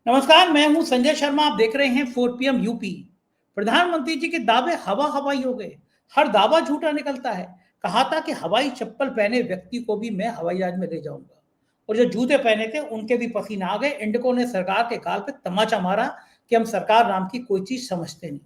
नमस्कार, मैं हूं संजय शर्मा। आप देख रहे हैं 4 PM यूपी। प्रधानमंत्री जी के दावे हवा हवाई हो गए। हर दावा झूठा निकलता है। कहा था कि हवाई चप्पल पहने व्यक्ति को भी मैं हवाई जहाज में ले जाऊंगा, और जो जूते पहने थे उनके भी पसीना आ गए। इंडिको ने सरकार के गाल पे तमाचा मारा कि हम सरकार नाम की कोई चीज समझते नहीं।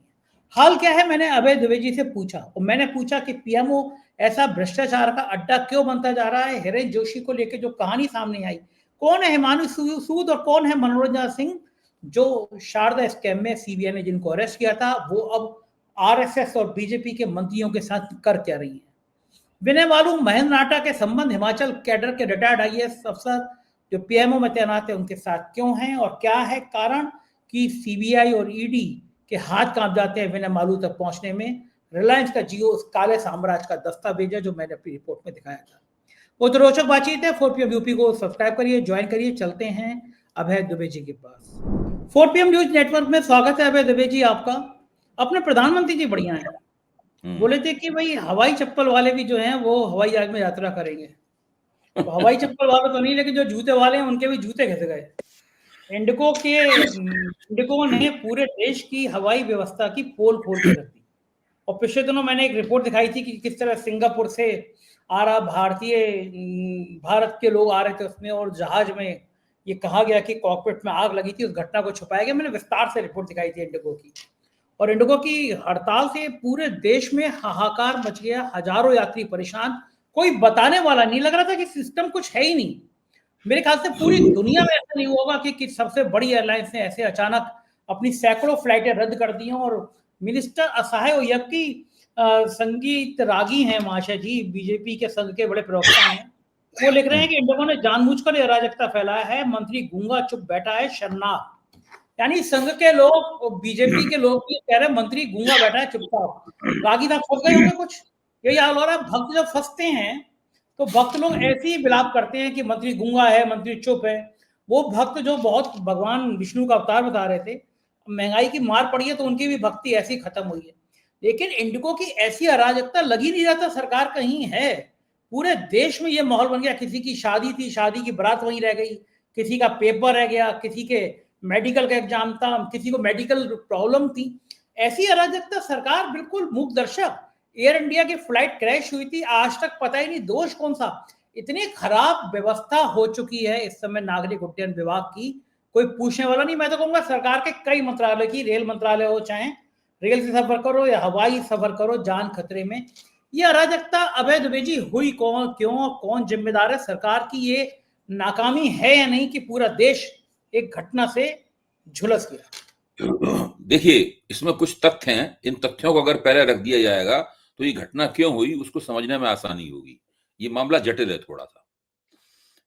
हाल क्या है, मैंने अभय द्विवेदी जी से पूछा, और मैंने पूछा कि पीएमओ ऐसा भ्रष्टाचार का अड्डा क्यों बनता जा रहा है। हिरेन जोशी को लेकर जो कहानी सामने आई, कौन है हिमांशु सूद और कौन है मनोरंजन सिंह, जो शारदा स्कैम में सीबीआई ने जिनको अरेस्ट किया था, वो अब आरएसएस और बीजेपी के मंत्रियों के साथ कर क्या रही है। विनय मालूम महेंद्र नाटा के संबंध हिमाचल कैडर के रिटायर्ड आईएएस अफसर जो पीएमओ में तैनात है उनके साथ क्यों हैं, और क्या है कारण कि सीबीआई और ईडी के हाथ कांप जाते हैं विनय मालू तक पहुंचने में। रिलायंस का जियो उस काले साम्राज्य का दस्तावेज है जो मैंने अपनी रिपोर्ट में दिखाया था। वो तो रोचक बातचीत है। 4 PM यूपी को सब्सक्राइब करिए, ज्वाइन करिए। चलते हैं अभय दुबे जी के पास। 4 PM न्यूज नेटवर्क में स्वागत है अभय दुबे जी आपका। अपने प्रधानमंत्री जी बढ़िया हैं। बोले थे कि भाई हवाई चप्पल वाले भी जो हैं वो हवाई जहाज में यात्रा करेंगे। तो हवाई चप्पल वाले तो नहीं, लेकिन जो जूते वाले हैं उनके भी जूते घिस गए। इंडिको ने पूरे देश की हवाई व्यवस्था की पोल खोल के रख दी। और पिछले दिनों मैंने एक रिपोर्ट दिखाई थी कि किस तरह सिंगापुर से आ रहा भारत के लोग आ रहे थे उसमें, और जहाज में ये कहा गया कि कॉकपिट में आग लगी थी। उस घटना को छुपाया गया। मैंने विस्तार से रिपोर्ट दिखाई थी इंडिगो की। और इंडिगो की हड़ताल से पूरे देश में हाहाकार मच गया। हजारों यात्री परेशान। कोई बताने वाला नहीं, लग रहा था कि सिस्टम कुछ है ही नहीं। मेरे ख्याल से पूरी दुनिया में ऐसा नहीं होगा कि सबसे बड़ी एयरलाइंस ने ऐसे अचानक अपनी सैकड़ों फ्लाइटें रद्द कर दी हों। और मिनिस्टर असहाय ओयक्की संगीत रागी हैं महाशय जी, बीजेपी के संघ के बड़े प्रवक्ता हैं। वो लिख रहे हैं कि इंडिगो ने जानबूझकर अराजकता फैलाया है। मंत्री गूंगा चुप बैठा है, शर्मनाक। यानी संघ के लोग, बीजेपी के लोग भी कह रहे हैं मंत्री गूंगा बैठा है चुपचाप। रागी साहब फंस गए होंगे कुछ। यही हाल हो रहा है। भक्त जब फंसते हैं तो भक्त लोग ऐसे ही विलाप करते हैं कि मंत्री गूंगा है, मंत्री चुप है। वो भक्त जो बहुत भगवान विष्णु का अवतार बता रहे थे, महंगाई की मार पड़ी है तो उनकी भी भक्ति ऐसी खत्म हुई है। लेकिन इंडिको की ऐसी अराजकता लग ही नहीं जाता सरकार कहीं है। पूरे देश में ये माहौल बन गया। किसी की शादी थी, शादी की बारात वहीं रह गई। किसी का पेपर रह गया, किसी के मेडिकल का एग्जाम था, किसी को मेडिकल प्रॉब्लम थी। ऐसी अराजकता सरकार बिल्कुल मूक दर्शक। एयर इंडिया की फ्लाइट क्रैश हुई थी, आज तक पता ही नहीं दोष कौन सा। इतनी खराब व्यवस्था हो चुकी है इस समय नागरिक उड्डयन विभाग की, कोई पूछने वाला नहीं। मैं तो कहूंगा सरकार के कई मंत्रालय की, रेल मंत्रालय हो, चाहे रेल से सफर करो या हवाई सफर करो, जान खतरे में। ये अराजकता अभय दुबे जी हुई कौन, क्यों, कौन जिम्मेदार है? सरकार की ये नाकामी है या नहीं कि पूरा देश एक घटना से झुलस गया? देखिए, इसमें कुछ तथ्य हैं। इन तथ्यों को अगर पहले रख दिया जाएगा तो ये घटना क्यों हुई उसको समझने में आसानी होगी। ये मामला जटिल है थोड़ा सा।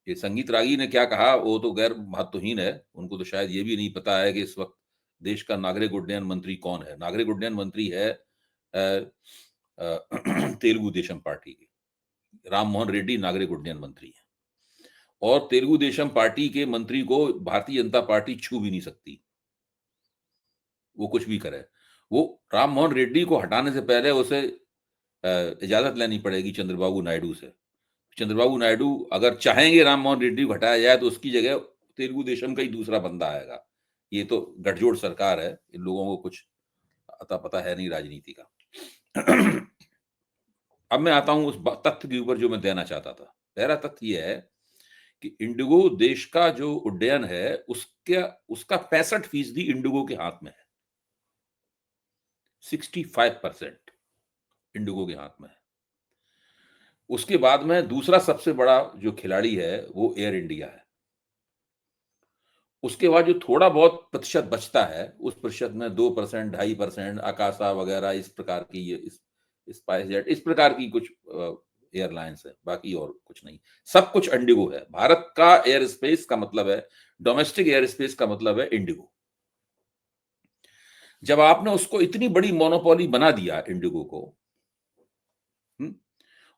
ये संगीत रागी ने क्या कहा वो तो गैर महत्वहीन है। उनको तो शायद ये भी नहीं पता है कि इस वक्त देश का नागरिक उड्डयन मंत्री कौन है। नागरिक उड्डयन मंत्री है तेलुगु देशम पार्टी के राम मोहन रेड्डी नागरिक उड्डयन मंत्री है। और तेलुगु देशम पार्टी के मंत्री को भारतीय जनता पार्टी छू भी नहीं सकती, वो कुछ भी करे। वो राम मोहन रेड्डी को हटाने से पहले उसे इजाजत लेनी पड़ेगी चंद्रबाबू नायडू से। चंद्रबाबू नायडू अगर चाहेंगे राम मोहन रेड्डी को हटाया जाए तो उसकी जगह तेलुगु देशम का ही दूसरा बंदा आएगा। ये तो गठजोड़ सरकार है, इन लोगों को कुछ अता पता है नहीं राजनीति का। अब मैं आता हूं उस तथ्य के ऊपर जो मैं देना चाहता था। पहला तथ्य यह है कि इंडिगो देश का जो उड्डयन है उसका 65% इंडिगो के हाथ में है। 65% इंडिगो के हाथ में है। उसके बाद में दूसरा सबसे बड़ा जो खिलाड़ी है वो एयर इंडिया है। उसके बाद जो थोड़ा बहुत प्रतिशत बचता है उस प्रतिशत में 2%, 2.5% आकाशा वगैरह इस प्रकार की, ये स्पाइस जेट इस प्रकार की कुछ एयरलाइंस है, बाकी और कुछ नहीं। सब कुछ इंडिगो है। भारत का एयर स्पेस का मतलब है, डोमेस्टिक एयर स्पेस का मतलब है इंडिगो। जब आपने उसको इतनी बड़ी मोनोपोली बना दिया इंडिगो को,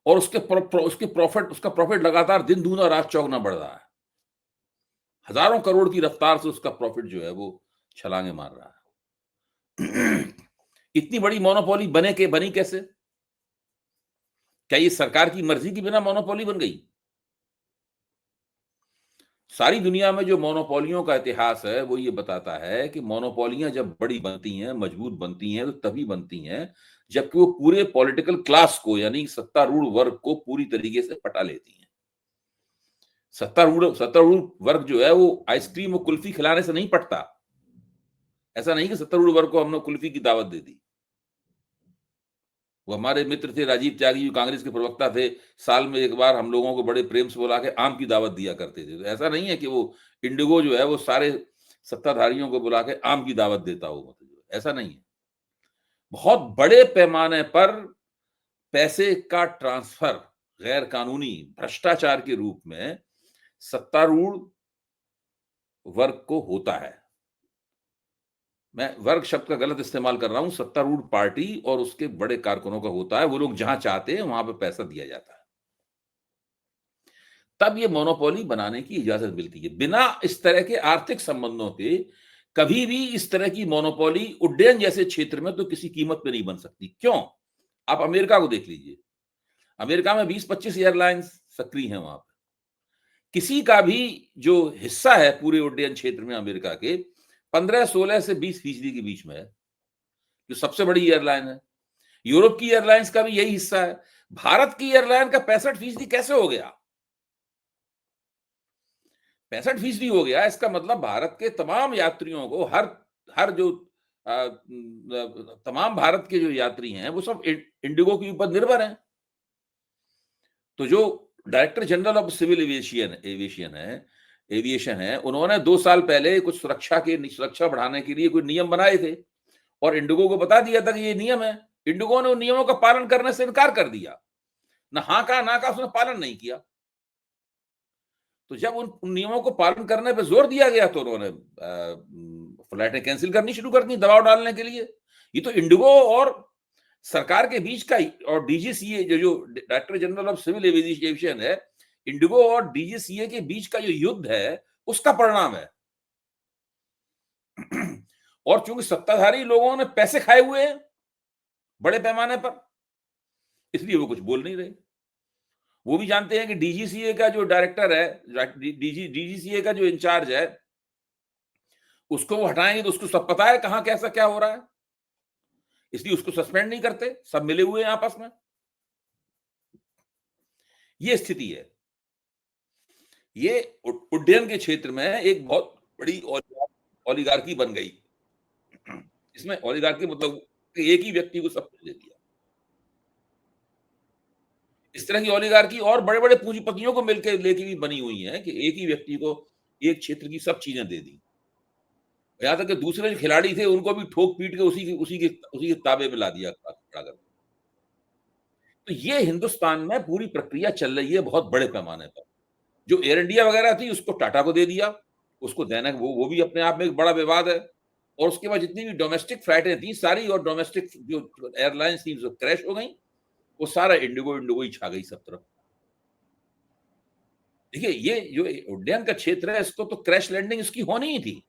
और उसका प्रॉफिट लगातार दिन दूना रात चौगुना बढ़ रहा है। हजारों करोड़ की रफ्तार से उसका प्रॉफिट जो है वो छलांगे मार रहा है। इतनी बड़ी मोनोपोली बनी कैसे? क्या ये सरकार की मर्जी के बिना मोनोपोली बन गई? सारी दुनिया में जो मोनोपोलियों का इतिहास है वो ये बताता है कि मोनोपोलियां जब बड़ी बनती हैं, मजबूत बनती हैं, तो तभी बनती हैं जबकि वो पूरे पॉलिटिकल क्लास को यानी सत्तारूढ़ वर्ग को पूरी तरीके से पटा लेती हैं। सत्तारूढ़ वर्ग जो है वो आइसक्रीम और कुल्फी खिलाने से नहीं पटता। ऐसा नहीं कि सत्तारूढ़ वर्ग को हमने कुल्फी की दावत दे दी। वो हमारे मित्र थे राजीव त्यागी, जो कांग्रेस के प्रवक्ता थे, साल में एक बार हम लोगों को बड़े प्रेम से बुला के आम की दावत दिया करते थे। तो ऐसा नहीं है कि वो इंडिगो जो है वो सारे सत्ताधारियों को बुला के आम की दावत देता हो, मतलब ऐसा नहीं है। बहुत बड़े पैमाने पर पैसे का ट्रांसफर गैर कानूनी भ्रष्टाचार के रूप में सत्तारूढ़ वर्ग को होता है। मैं वर्ग शब्द का गलत इस्तेमाल कर रहा हूं, सत्तारूढ़ पार्टी और उसके बड़े कारकुनों का होता है। वो लोग जहां चाहते हैं वहां पे पैसा दिया जाता है, तब ये मोनोपोली बनाने की इजाजत मिलती है। बिना इस तरह के आर्थिक संबंधों के कभी भी इस तरह की मोनोपोली उड्डयन जैसे क्षेत्र में तो किसी कीमत पे नहीं बन सकती। क्यों? आप अमेरिका को देख लीजिए। अमेरिका में 20-25 एयरलाइंस सक्रिय हैं। वहां पर किसी का भी जो हिस्सा है पूरे उड्डयन क्षेत्र में अमेरिका के 15-16 से 20% के बीच में है, जो सबसे बड़ी एयरलाइन है। यूरोप की एयरलाइंस का भी यही हिस्सा है। भारत की एयरलाइन का 65% कैसे हो गया? 65% हो गया। इसका मतलब भारत के तमाम यात्रियों को हर हर जो तमाम भारत के जो यात्री हैं वो सब इंडिगो के ऊपर निर्भर हैं। तो जो director general of civil aviation है, उन्होंने 2 साल पहले कुछ सुरक्षा बढ़ाने के लिए कोई नियम बनाए थे और इंडिगो को बता दिया था कि ये नियम है। इंडिगो ने उन नियमों का पालन करने से इनकार कर दिया। ना हाँ कहा ना कहा, उसने पालन नहीं किया। तो जब उन नियमों को पालन करने पर जोर दिया गया तो उन्होंने फ्लाइटें कैंसिल करनी शुरू कर दी दबाव डालने के लिए। ये तो इंडिगो और सरकार के बीच का और डीजीसीए जो director general of civil aviation है, इंडिगो और डीजीसीए के बीच का जो युद्ध है उसका परिणाम है। और चूंकि सत्ताधारी लोगों ने पैसे खाए हुए हैं बड़े पैमाने पर, इसलिए वो कुछ बोल नहीं रहे। वो भी जानते हैं कि डीजीसीए का जो डायरेक्टर है, डीजीसीए का जो इंचार्ज है, उसको वो हटाएंगे तो उसको सब पता है कहां कैसा क्या हो रहा है, इसलिए उसको सस्पेंड नहीं करते। सब मिले हुए हैं आपस में। ये स्थिति है। ये उड्डयन के क्षेत्र में एक बहुत बड़ी ओलिगार्की बन गई। इसमें ओलिगार्की मतलब एक ही व्यक्ति को सब कुछ दे दिया। इस तरह की ओलिगार्की और बड़े बड़े पूंजीपतियों को मिलकर लेके भी बनी हुई है कि एक ही व्यक्ति को एक क्षेत्र की सब चीजें दे दी। यहां तक कि दूसरे जो खिलाड़ी थे उनको भी ठोक पीट के उसी के ताबे में ला दिया खड़ा कर। तो ये हिंदुस्तान में पूरी प्रक्रिया चल रही है बहुत बड़े पैमाने पर। जो एयर इंडिया वगैरह थी उसको टाटा को दे दिया, उसको देना वो भी अपने आप में एक बड़ा विवाद है। और उसके बाद जितनी भी डोमेस्टिक फ्लाइटें थी सारी और डोमेस्टिक जो एयरलाइंस थी जो क्रैश हो गई, वो सारा इंडिगो ही छा गई सब तरफ। देखिए ये जो उड्डयन का क्षेत्र है इसको तो क्रैश लैंडिंग इसकी होनी ही थी।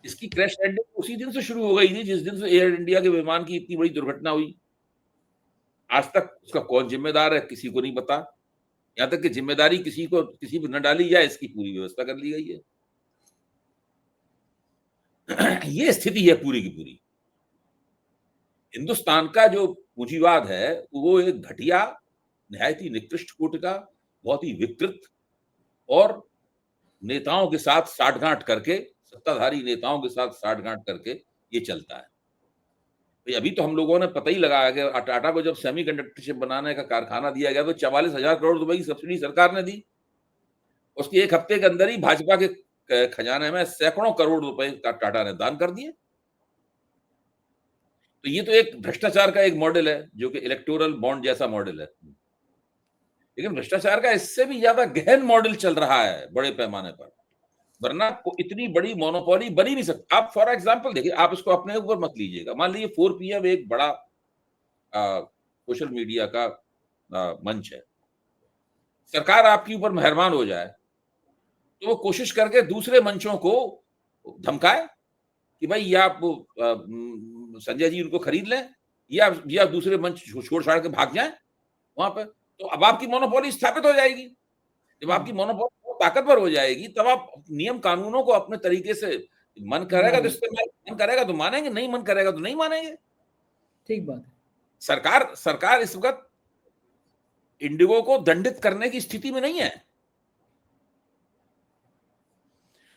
इसकी क्रैश लैंडिंग उसी दिन से शुरू हो गई थी जिस दिन से एयर इंडिया के विमान की इतनी बड़ी दुर्घटना हुई। आज तक उसका कौन जिम्मेदार है किसी को नहीं पता। यहां तक कि जिम्मेदारी किसी पर न डाली जाए इसकी पूरी व्यवस्था कर ली गई है। ये स्थिति है पूरी की पूरी। हिंदुस्तान का जो पूंजीवाद है वो एक घटिया, निहायत ही निकृष्ट कोटि का, बहुत ही विकृत और नेताओं के साथ साठगांठ करके, सत्ताधारी नेताओं के साथ साठगांठ करके ये चलता है। भाई अभी तो हम लोगों ने पता ही लगाया कि टाटा को जब सेमीकंडक्टर चिप बनाने का कारखाना दिया गया तो 44,000 करोड़ रुपए की सब्सिडी सरकार ने दी। उसके एक हफ्ते के अंदर ही भाजपा के खजाने में सैकड़ों करोड़ रुपए का टाटा ने दान कर दिए। तो ये तो एक भ्रष्टाचार का एक मॉडल है जो कि इलेक्टोरल बॉन्ड जैसा मॉडल है। लेकिन भ्रष्टाचार का इससे भी ज्यादा गहन मॉडल चल रहा है बड़े पैमाने पर, वरना इतनी बड़ी मोनोपोली बनी नहीं सकती। आप फॉर एग्जांपल देखिए, आप इसको अपने ऊपर मत लीजिएगा। मान लीजिए 4 PM एक बड़ा सोशल मीडिया का मंच है, सरकार आपके ऊपर मेहरबान हो जाए तो वो कोशिश करके दूसरे मंचों को धमकाए कि भाई या आप संजय जी उनको खरीद लें या दूसरे मंच छोड़ छाड़ के भाग जाएं वहां पर। तो अब आपकी मोनोपोली स्थापित हो जाएगी। जब आपकी मोनोपोली ताकतवर हो जाएगी, तब आप नियम कानूनों को अपने तरीके से मन करेगा तो इस्तेमाल, मन करेगा तो मानेंगे, नहीं मन करेगा तो नहीं मानेंगे। ठीक बात है। सरकार इस वक्त इंडिगो को दंडित करने की स्थिति में नहीं है।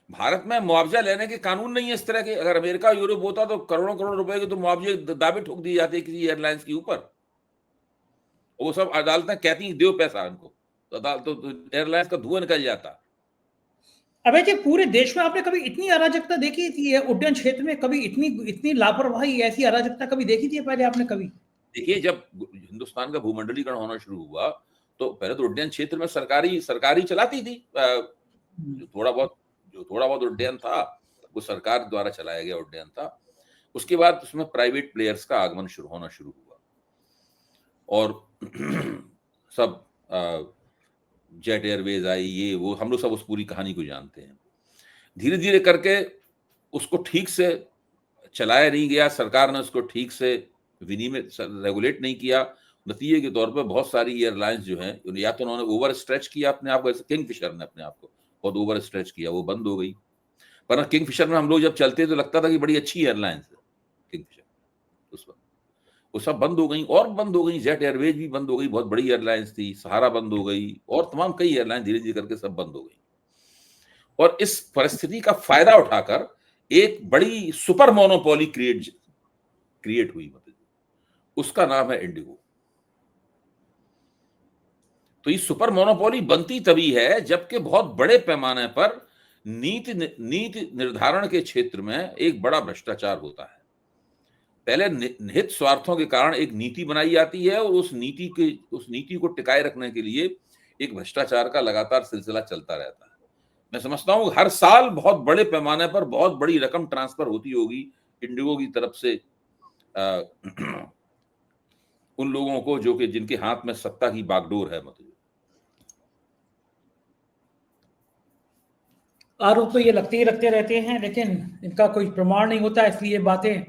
भारत में मुआवजा लेने के कानून नहीं है इस तरह के। अगर अमेरिका यूरोप होता तो करोड़ों करोड़ रुपए के तो मुआवजे दावे ठोक दिए जाते किसी एयरलाइंस के ऊपर। वो सब अदालतें कहती हैं दो पैसा इनको, तो अदालत तो एयरलाइंस का धुआं निकल जाता। अबे जी, पूरे देश में आपने कभी इतनी अराजकता देखी थी उड्डयन क्षेत्र में? कभी इतनी इतनी लापरवाही, ऐसी अराजकता कभी देखी थी पहले आपने कभी? देखिए, जब हिंदुस्तान का भूमंडलीकरण होना शुरू हुआ तो पहले तो उड्डयन क्षेत्र में सरकारी चलाती थी। जो थोड़ा बहुत उड्डयन था वो सरकार द्वारा चलाया गया उड्डयन था। उसके बाद उसमें प्राइवेट प्लेयर्स का आगमन होना शुरू हुआ और सब जेट एयरवेज आई, ये वो, हम लोग सब उस पूरी कहानी को जानते हैं। धीरे धीरे करके उसको ठीक से चलाया नहीं गया, सरकार ने उसको ठीक से विनियमित रेगुलेट नहीं किया। नतीजे के तौर पर बहुत सारी एयरलाइंस जो हैं, या तो उन्होंने ओवर स्ट्रेच किया अपने आप को, जैसे किंगफिशर ने अपने आप को बहुत ओवर स्ट्रेच किया, वो बंद हो गई। पर किंगफिशर में हम लोग जब चलते तो लगता था कि बड़ी अच्छी एयरलाइंस है किंगफिशर, उस वक्त वो सब बंद हो गई और बंद हो गई। जेट एयरवेज भी बंद हो गई, बहुत बड़ी एयरलाइंस थी, सहारा बंद हो गई और तमाम कई एयरलाइन धीरे धीरे करके सब बंद हो गई। और इस परिस्थिति का फायदा उठाकर एक बड़ी सुपर मोनोपोली क्रिएट हुई, मतलब उसका नाम है इंडिगो। तो ये सुपर मोनोपोली बनती तभी है जबकि बहुत बड़े पैमाने पर नीति निर्धारण के क्षेत्र में एक बड़ा भ्रष्टाचार होता है। पहले निहित स्वार्थों के कारण एक नीति बनाई जाती है और उस नीति को टिकाए रखने के लिए एक भ्रष्टाचार का लगातार सिलसिला चलता रहता है। मैं समझता हूं हर साल बहुत बड़े पैमाने पर बहुत बड़ी रकम ट्रांसफर होती होगी इंडिगो की तरफ से उन लोगों को जो कि जिनके हाथ में सत्ता की बागडोर है। मतलब आरोप तो ये लगते रहते हैं, लेकिन इनका कोई प्रमाण नहीं होता, इसलिए बातें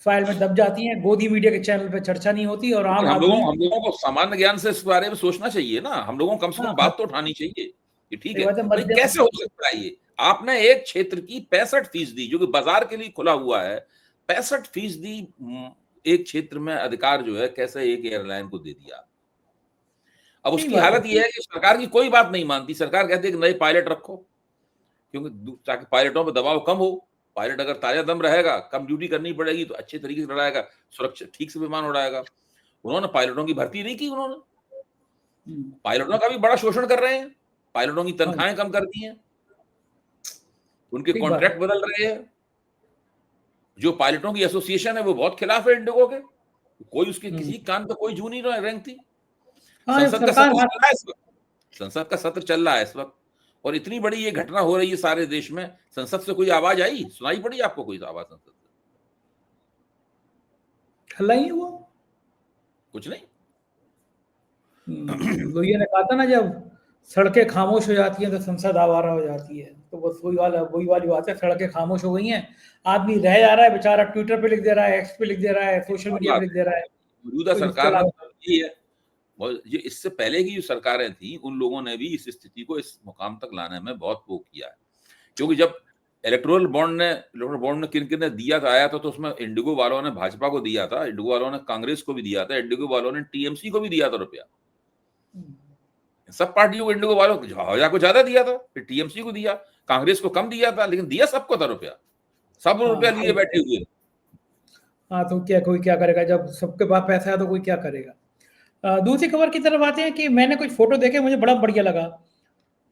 फाइल में दब जाती हैं। गोदी मीडिया के चैनल पे चर्चा नहीं होती और आम हम आदमी, लोगों को सामान्य ज्ञान से इस बारे में सोचना चाहिए ना। हम लोगों को कम से कम बात तो उठानी चाहिए कि ठीक है भाई, कैसे हो सकता है ये? आपने एक क्षेत्र की 65% जो कि बाजार के लिए खुला हुआ है, 65% एक क्षेत्र में अधिकार जो है कैसे एक एयरलाइन को दे दिया। अब उसकी हालत यह है कि सरकार की कोई बात नहीं मानती। सरकार कहती है कि नए पायलट रखो, क्योंकि ताकि पायलटों पर दबाव कम हो। पायलट अगर ताजा दम रहेगा, कम ड्यूटी करनी पड़ेगी तो अच्छे तरीके से उड़ाएगा, सुरक्षित ठीक से विमान उड़ाएगा। उन्होंने पायलटों की भर्ती नहीं की, उन्होंने पायलटों का भी बड़ा शोषण कर रहे हैं, पायलटों की तनख्वाहें कम कर दी हैं, उनके कॉन्ट्रैक्ट बदल रहे हैं। जो पायलटों की एसोसिएशन है वो बहुत खिलाफ है इंडिगो के, कोई उसके किसी कान पे कोई जू नहीं रेंगती। संसद का सत्र चल रहा है इस वक्त और इतनी बड़ी ये घटना हो रही है सारे देश में, संसद से कोई आवाज आई, सुनाई पड़ी आपको कोई आवाज संसद से? हल्ला ही हुआ, कुछ नहीं। लोहिया ने कहा था ना, जब सड़कें खामोश हो जाती हैं तो संसद आवारा हो जाती है। तो बस वही वाली बात है, सड़कें खामोश हो गई हैं, आदमी रह जा रहा है बेचारा, ट्विटर पे लिख दे रहा है, एक्स पे लिख दे रहा है, सोशल मीडिया पे लिख दे रहा है। मौजूदा सरकार ने है, ये इससे पहले की जो सरकारें थी उन लोगों ने भी इस स्थिति को इस मुकाम तक लाने में बहुत वो किया है। क्योंकि जब इलेक्टोरल बॉन्ड ने किन ने दिया था, आया था, तो उसमें इंडिगो वालों ने भाजपा को दिया था, इंडिगो वालों ने कांग्रेस को भी दिया था, इंडिगो वालों ने टीएमसी को भी दिया था रुपया। सब पार्टियों को इंडिगो वालों को ज्यादा दिया था, फिर टीएमसी को दिया, कांग्रेस को कम दिया था, लेकिन दिया सबको था रुपया। सब रुपया लिए बैठे हुए। हाँ, तो कोई क्या करेगा जब सबके पास पैसा है, तो कोई क्या करेगा। दूसरी खबर की तरफ आते हैं कि मैंने कुछ फोटो देखे, मुझे बड़ा बढ़िया लगा।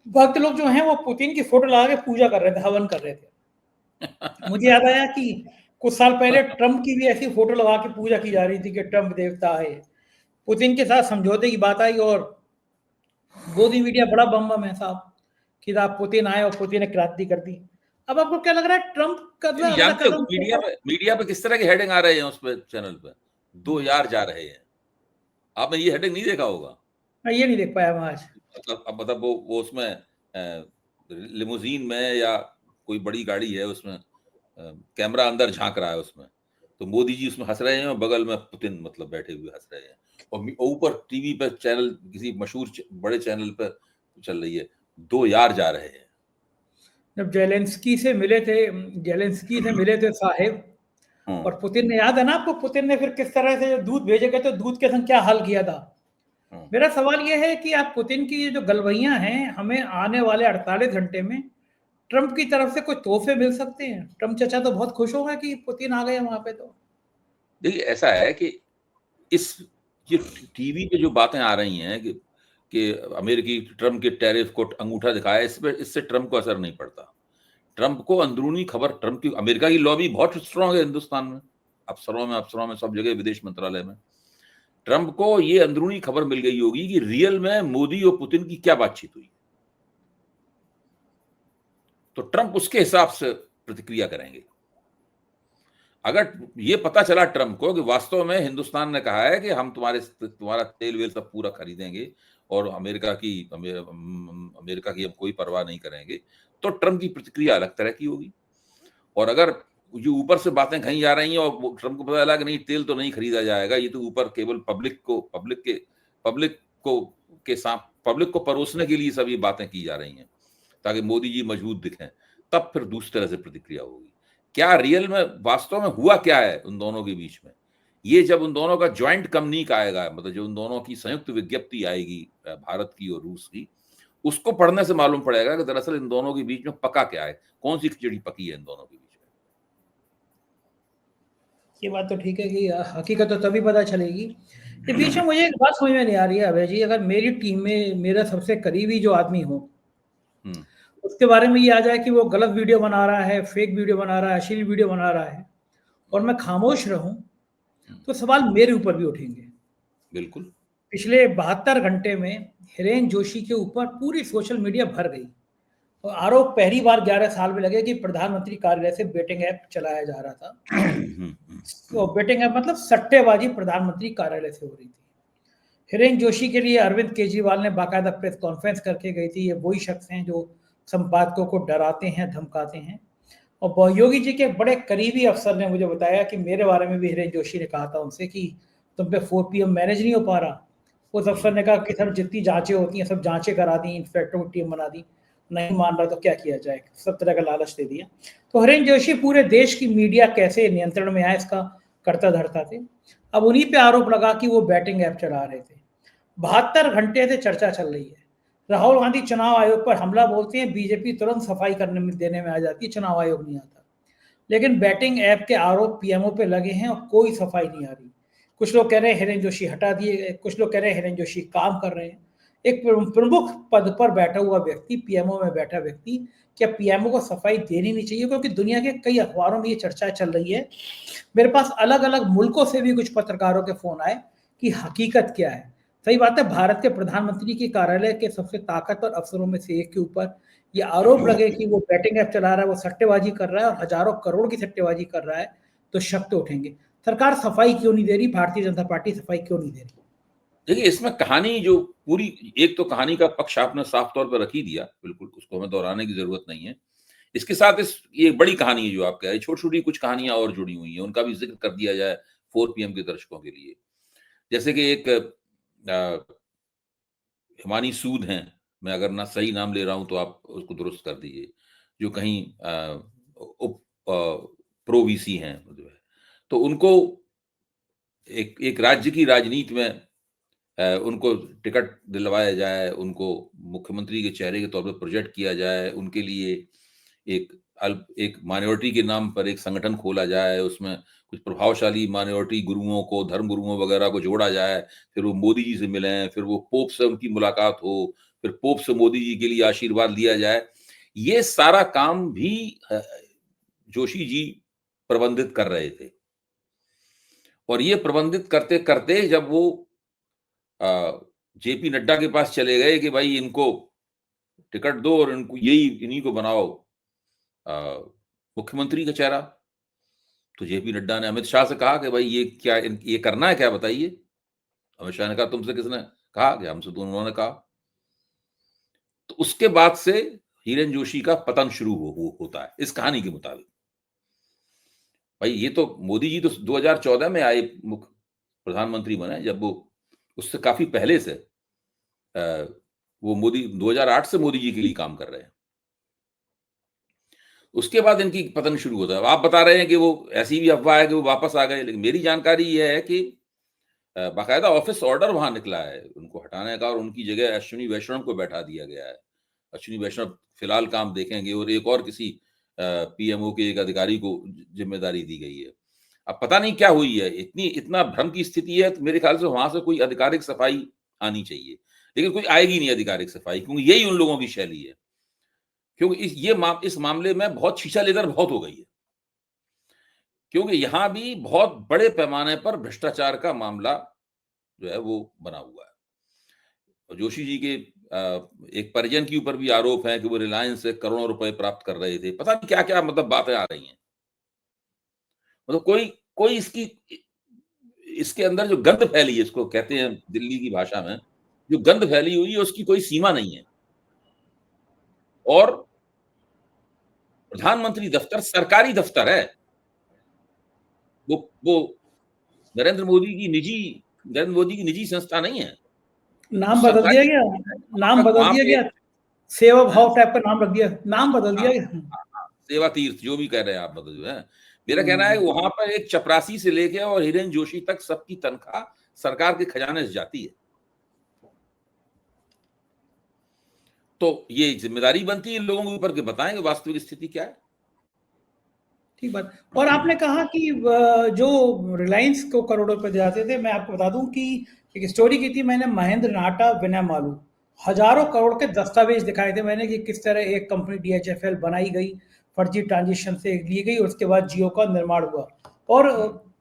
भक्त लोग जो हैं वो पुतिन की फोटो लगा के पूजा कर रहे थे, हवन कर रहे थे। मुझे याद आया कि कुछ साल पहले ट्रंप की भी ऐसी फोटो लगा के पूजा की जा रही थी कि ट्रंप देवता है। पुतिन के साथ समझौते की बात आई और गोदी मीडिया बड़ा बम है साहब कि आप पुतिन आए और पुतिन ने क्रांति कर दी। अब आपको क्या लग रहा है ट्रंप का मीडिया पे किस तरह के हेडिंग आ रहे हैं उस पर, चैनल पे 2000 जा रहे हैं। आपने ये हेडिंग नहीं देखा होगा? ये नहीं देख पाया मैं आज। अब मतलब वो उसमें लिमोजीन में या कोई बड़ी गाड़ी है, उसमें कैमरा अंदर झांक रहा है उसमें, तो मोदी जी उसमें हंस रहे हैं और बगल में पुतिन मतलब बैठे हुए हंस रहे हैं, और ऊपर टीवी पे चैनल किसी मशहूर बड़े चैनल पे चल रही है, दो यार जा रहे हैं। जब जेलेंस्की से मिले थे साहेब, और पुतिन ने, याद है ना आपको, पुतिन ने फिर किस तरह से दूध भेजे गए तो दूध के संग क्या हल किया था। मेरा सवाल यह है कि आप पुतिन की ये जो गलवैयां हैं, हमें आने वाले 48 घंटे में ट्रंप की तरफ से कोई तोहफे मिल सकते हैं? ट्रंप चचा तो बहुत खुश होगा कि पुतिन आ गए वहां पे। तो देखिए, ऐसा है कि इस ये टीवी पे जो बातें आ रही हैं कि अमेरिकी ट्रंप के टैरिफ को अंगूठा दिखाया, इससे ट्रंप को असर नहीं पड़ता। ट्रंप को अंदरूनी खबर, ट्रंप की अमेरिका की लॉबी बहुत स्ट्रांग है हिंदुस्तान में, अफसरों में सब जगह, विदेश मंत्रालय में। ट्रंप को ये अंदरूनी खबर मिल गई होगी कि रियल में मोदी और पुतिन की क्या बातचीत हुई, तो ट्रंप उसके हिसाब से प्रतिक्रिया करेंगे। अगर ये पता चला ट्रंप को कि वास्तव में हिंदुस्तान ने कहा है कि हम तुम्हारा तेल वेल सब पूरा खरीदेंगे और अमेरिका की हम कोई परवाह नहीं करेंगे, तो ट्रंप की प्रतिक्रिया अलग तरह की होगी। और अगर जो ऊपर से बातें कही जा रही हैं और ट्रंप को पता लगा कि नहीं, तेल तो नहीं खरीदा जाएगा, ये तो ऊपर केवल पब्लिक को परोसने के लिए सभी बातें की जा रही हैं ताकि मोदी जी मजबूत दिखें, तब फिर दूसरी तरह से प्रतिक्रिया होगी। क्या रियल में वास्तव में हुआ क्या है उन दोनों के बीच में, ये जब उन दोनों का ज्वाइंट कम्युनिके आएगा, मतलब जो उन दोनों की संयुक्त विज्ञप्ति आएगी, भारत की और रूस की, उसको पढ़ने से मालूम पड़ेगा कि दरअसल इन दोनों के बीच में पका क्या है, कौन सी खिचड़ी पकी है इन दोनों के बीच में। ये बात तो ठीक है कि हकीकत तो तभी पता चलेगी। इस बीच में मुझे एक बात समझ में नहीं आ रही है अभय जी, अगर मेरी टीम में मेरा सबसे करीबी जो आदमी हो, उसके बारे में ये आ जाए कि वो गलत वीडियो बना रहा है, फेक वीडियो बना रहा है, अश्लील वीडियो बना रहा है, और मैं खामोश रहूं, तो सवाल मेरे ऊपर भी उठेंगे। बिल्कुल। पिछले 72 घंटे में हिरेन जोशी के ऊपर पूरी सोशल मीडिया भर गई, और आरोप पहली बार 11 साल में लगे कि प्रधानमंत्री कार्यालय से बेटिंग ऐप चलाया जा रहा था। तो बेटिंग ऐप मतलब सट्टेबाजी प्रधानमंत्री कार्यालय से हो रही थी। हिरेन जोशी के लिए अरविंद केजरीवाल ने बाकायदा प्रेस कॉन्फ्रेंस करके गई थी। ये वही शख्स हैं जो संपादकों को डराते हैं, धमकाते हैं। और योगी जी के बड़े करीबी अफसर ने मुझे बताया कि मेरे बारे में भी हिरेन जोशी ने कहा था उनसे कि तुम पे 4 PM मैनेज नहीं हो पा रहा। उस अफसर ने कहा कि सर जितनी जांचें होती हैं सब जांचें करा दी, इंस्पेक्टरों की टीम बना दी, नहीं मान रहा तो क्या किया जाए, सब तरह का लालच दे दिया। तो हिरेन जोशी पूरे देश की मीडिया कैसे नियंत्रण में आए इसका करता धरता थे। अब उन्हीं पे आरोप लगा कि वो बैटिंग ऐप चला रहे थे। 72 घंटे से चर्चा चल रही है। राहुल गांधी चुनाव आयोग पर हमला बोलते हैं, बीजेपी तुरंत सफाई करने में देने में आ जाती है, चुनाव आयोग नहीं आता। लेकिन बैटिंग ऐप के आरोप पीएमओ पे लगे हैं और कोई सफाई नहीं आ रही। कुछ लोग कह रहे हैं हिरेन जोशी हटा दिए गए, कुछ लोग कह रहे हैं हिरेन जोशी काम कर रहे हैं। एक प्रमुख पद पर बैठा हुआ व्यक्ति, पीएमओ में बैठा व्यक्ति, क्या पीएमओ को सफाई देनी नहीं चाहिए? क्योंकि दुनिया के कई अखबारों में ये चर्चा चल रही है। मेरे पास अलग अलग मुल्कों से भी कुछ पत्रकारों के फोन आए कि हकीकत क्या है। सही बात है, भारत के प्रधानमंत्री के कार्यालय के सबसे ताकतवर अफसरों में से एक के ऊपर ये आरोप लगे कि वो बैटिंग ऐप चला रहा है, वो सट्टेबाजी कर रहा है और हजारों करोड़ की सट्टेबाजी कर रहा है, तो शक तो उठेंगे। सरकार सफाई क्यों नहीं दे रही? भारतीय जनता पार्टी सफाई क्यों नहीं दे रही? देखिए, इसमें कहानी जो पूरी, एक तो कहानी का पक्ष आपने साफ तौर पर रख ही दिया, बिल्कुल उसको हमें दोहराने की जरूरत नहीं है। इसके साथ ये बड़ी कहानी है जो आप कह रहे हैं, छोटी छोटी कुछ कहानियां और जुड़ी हुई हैं, उनका भी जिक्र कर दिया जाए 4 PM के दर्शकों के लिए। जैसे कि एक हिमानी सूद हैं, मैं अगर ना सही नाम ले रहा हूं तो आप उसको दुरुस्त कर दीजिए, जो कहीं उप प्रो वीसी हैं, तो उनको एक राज्य की राजनीति में उनको टिकट दिलवाया जाए, उनको मुख्यमंत्री के चेहरे के तौर पर प्रोजेक्ट किया जाए, उनके लिए एक माइनॉरिटी के नाम पर एक संगठन खोला जाए, उसमें कुछ प्रभावशाली माइनॉरिटी गुरुओं को, धर्म गुरुओं वगैरह को जोड़ा जाए, फिर वो मोदी जी से मिलें, फिर वो पोप से उनकी मुलाकात हो, फिर पोप से मोदी जी के लिए आशीर्वाद लिया जाए। ये सारा काम भी जोशी जी प्रबंधित कर रहे थे। और ये प्रबंधित करते करते जब वो जेपी नड्डा के पास चले गए कि भाई इनको टिकट दो और इनको इन्हीं को बनाओ मुख्यमंत्री का चेहरा, तो जेपी नड्डा ने अमित शाह से कहा कि भाई ये करना है क्या, बताइए। अमित शाह ने कहा तुमसे किसने कहा? कि हमसे तो उन्होंने कहा। तो उसके बाद से हिरेन जोशी का पतन शुरू होता है इस कहानी के मुताबिक। भाई ये तो मोदी जी तो 2014 में आए, मुख्य प्रधानमंत्री बने, जब वो उससे काफी पहले से वो मोदी 2008 से मोदी जी के लिए काम कर रहे हैं। उसके बाद इनकी पतन शुरू होता है। आप बता रहे हैं कि वो ऐसी भी अफवाह है कि वो वापस आ गए, लेकिन मेरी जानकारी ये है कि बाकायदा ऑफिस ऑर्डर वहां निकला है उनको हटाने का, और उनकी जगह अश्विनी वैष्णव को बैठा दिया गया है। अश्विनी वैष्णव फिलहाल काम देखेंगे और एक और किसी पीएमओ के एक अधिकारी को जिम्मेदारी दी गई है। अब पता नहीं क्या हुई है, इतना भ्रम की स्थिति है, तो मेरे ख्याल से वहां से कोई आधिकारिक सफाई आनी चाहिए, लेकिन कोई आएगी नहीं आधिकारिक सफाई, क्योंकि यही उन लोगों की शैली है। क्योंकि इस मामले में बहुत शीशा लेदर बहुत हो गई है, क्योंकि यहां भी बहुत बड़े पैमाने पर भ्रष्टाचार का मामला जो है वो बना हुआ है। और जोशी जी के एक परिजन के ऊपर भी आरोप है कि वो रिलायंस से करोड़ों रुपए प्राप्त कर रहे थे। पता नहीं क्या क्या मतलब बातें आ रही हैं। मतलब कोई कोई इसके अंदर जो गंध फैली है, इसको कहते हैं दिल्ली की भाषा में, जो गंध फैली हुई है उसकी कोई सीमा नहीं है। और प्रधानमंत्री दफ्तर सरकारी दफ्तर है। वो नरेंद्र मोदी की निजी संस्था नहीं है। नाम बदल दिया सरकारी गया, नाम बदल वहां दिया पे गया, सेवा हाँ, भाव टाइप का नाम रख दिया, नाम बदल हाँ, दिया गया। हाँ, हाँ, सेवा तीर्थ जो भी कह रहे हैं आप, मतलब जो है, मेरा कहना है कि वहां पर एक चपरासी से लेके और हिरेन जोशी तक सबकी तनख्वाह सरकार के खजाने से जाती है। तो ये जिम्मेदारी बनती है इन लोगों के ऊपर कि बताएं कि वास्तविक स्थिति क्या है। ठीक बात। और आपने कहा कि जो रिलायंस को करोड़ों रुपए दिलाते थे, मैं आपको बता दूं कि एक स्टोरी की थी मैंने, महेंद्र नाहटा, विनय मालू, हजारों करोड़ के दस्तावेज दिखाए थे मैंने कि किस तरह एक कंपनी डीएचएफएल बनाई गई, फर्जी ट्रांजिशन से ली गई, और उसके बाद जियो का निर्माण हुआ। और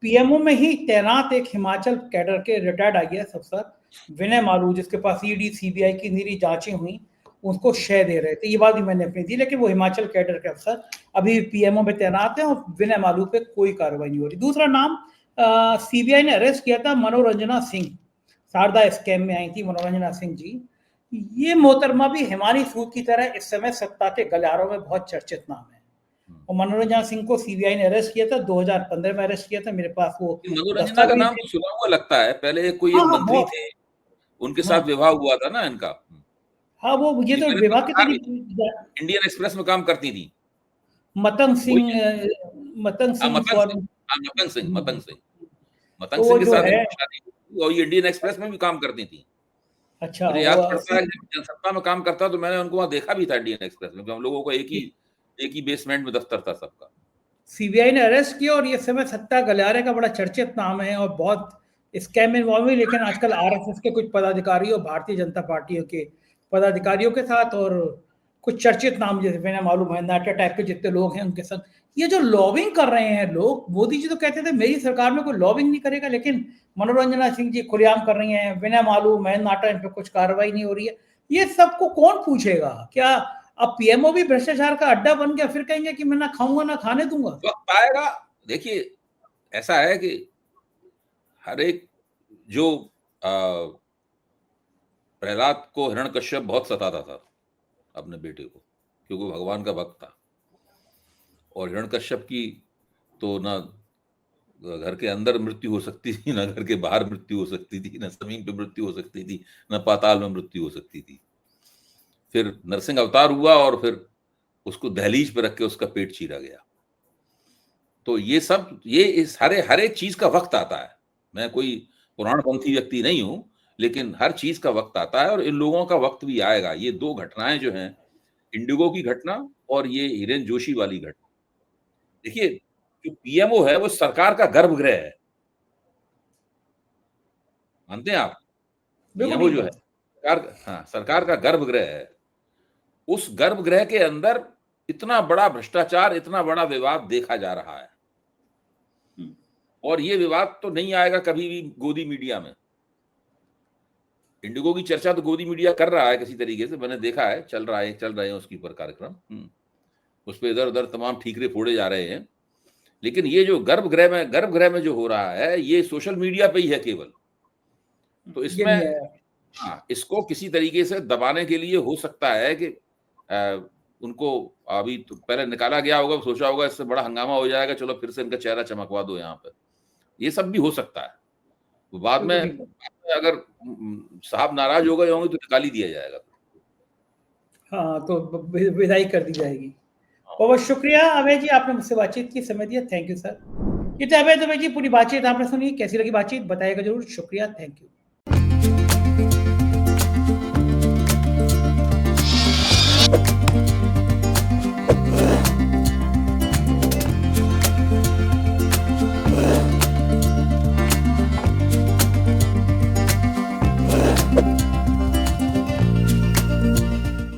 पीएमओ में ही तैनात एक हिमाचल कैडर के रिटायर्ड आईएएस अफसर विनय मालू, जिसके पास ईडी सीबीआई की निरी जांचें हुई, उसको शय दे रहे थे। ये बात भी मैंने अपनी दी, लेकिन वो हिमाचल कैडर के अफसर अभी पीएमओ में तैनात है और विनय मालू पे कोई कार्रवाई नहीं हो रही। दूसरा नाम, सीबीआई ने अरेस्ट किया था मनोरंजना सिंह, शारदा स्कैम में आई थी मनोरंजना सिंह जी। ये मोहतरमा भी हिमानी सूद की तरह इस समय सत्ता के गलियारों में बहुत चर्चित नाम है। और मनोरंजना सिंह को सीबीआई ने अरेस्ट किया था, 2015 में अरेस्ट किया था। मेरे पास वो मनोरंजना का दस्तावेज नाम तो सुना हुआ लगता है, पहले कोई हाँ एक हाँ मंत्री बहुत, थे, उनके हाँ साथ विवाह हुआ था ना इनका। हाँ, वो ये ये तो मैंने विवाह के पढ़ा भी, तरीके, इंडियन एक्सप्रेस में काम करती थी। मतंग वही सिंह, है। मतंग हाँ, सिंह मतंग फॉर, सिंह। हाँ, मतंग तो सिंह वो के जो साथ है, इनकी शादी हुई थी और ये इंडियन एक्सप्रेस में भी काम करती थी। अच्छा मुझे वो याद पड़ता है कि जब जनसत्ता में काम करता तो मैंने उनको वहां देखा भी था इंडियन एक्सप्रेस में, क्योंकि हम लोगों को एक ही बेसमेंट में दफ्तर था सबका। सीबीआई ने अरेस्ट किया, और ये समय सत्ता गलियारे का बड़ा चर्चित नाम है और बहुत स्कैम में इन्वॉल्व है। लेकिन आजकल आरएसएस के कुछ पदाधिकारी और भारतीय जनता पार्टियों के पदाधिकारियों के साथ, और कुछ चर्चित नाम जैसे मैंने मालूम है, नाटा टाइप के जितने लोग हैं उनके साथ ये जो लॉबिंग कर रहे हैं लोग। मोदी जी तो कहते थे मेरी सरकार में कोई लॉबिंग नहीं करेगा, लेकिन मनोरंजना सिंह जी खुलेआम कर रही हैं, विनय मालू, महेंद्र नाटा, इन पर कुछ कार्रवाई नहीं हो रही है। ये सबको कौन पूछेगा? क्या अब पीएमओ भी भ्रष्टाचार का अड्डा बन गया? फिर कहेंगे कि मैं ना खाऊंगा ना खाने दूंगा। वक्त आएगा। देखिए, ऐसा है कि हर एक जो प्रहलाद को हिरण्यकश्यप बहुत सताता था अपने बेटे को, क्योंकि वो भगवान का भक्त था। और हिरण्यकश्यप की तो ना घर के अंदर मृत्यु हो सकती थी, ना घर के बाहर मृत्यु हो सकती थी, ना जमीन पे मृत्यु हो सकती थी, ना पाताल में मृत्यु हो सकती थी। फिर नरसिंह अवतार हुआ और फिर उसको दहलीज पे रख के उसका पेट चीरा गया। तो ये सब, ये इस हर एक चीज का वक्त आता है। मैं कोई पुराणपंथी व्यक्ति नहीं हूं, लेकिन हर चीज का वक्त आता है और इन लोगों का वक्त भी आएगा। ये दो घटनाएं जो हैं, इंडिगो की घटना और ये हिरेन जोशी वाली घटना, देखिए, जो पीएमओ है वो सरकार का गर्भगृह है, मानते हैं आप? बिल्कुल पीएमओ ठीक जो है बात। सरकार का गर्भगृह है। उस गर्भगृह के अंदर इतना बड़ा भ्रष्टाचार, इतना बड़ा विवाद देखा जा रहा है, और ये विवाद तो नहीं आएगा कभी भी गोदी मीडिया में। इंडिगो की चर्चा तो गोदी मीडिया कर रहा है किसी तरीके से, मैंने देखा है, चल रहे हैं उसके ऊपर कार्यक्रम, उस पर इधर उधर तमाम ठीकरे फोड़े जा रहे हैं। लेकिन ये जो गर्भगृह में जो हो रहा है, ये सोशल मीडिया पे ही है केवल। तो ये इसमें, नहीं आया। हाँ, इसको किसी तरीके से दबाने के लिए हो सकता है कि उनको अभी तो पहले निकाला गया होगा, सोचा होगा इससे बड़ा हंगामा हो जाएगा, चलो फिर से इनका चेहरा चमकवा दो यहाँ पे। ये सब भी हो सकता है। तो बाद में बिल्कुल ठीक बात। अगर साहब नाराज हो गए होंगे तो निकाल ही दिया जाएगा। हाँ, तो विदाई कर दी जाएगी। बहुत बहुत शुक्रिया अभय जी, आपने मुझसे बातचीत की, समय दिया। Thank you sir. ये तो अभय दुबे जी, पूरी बातचीत आपने सुनी, कैसी लगी बातचीत बताइएगा जरूर। शुक्रिया, थैंक यू।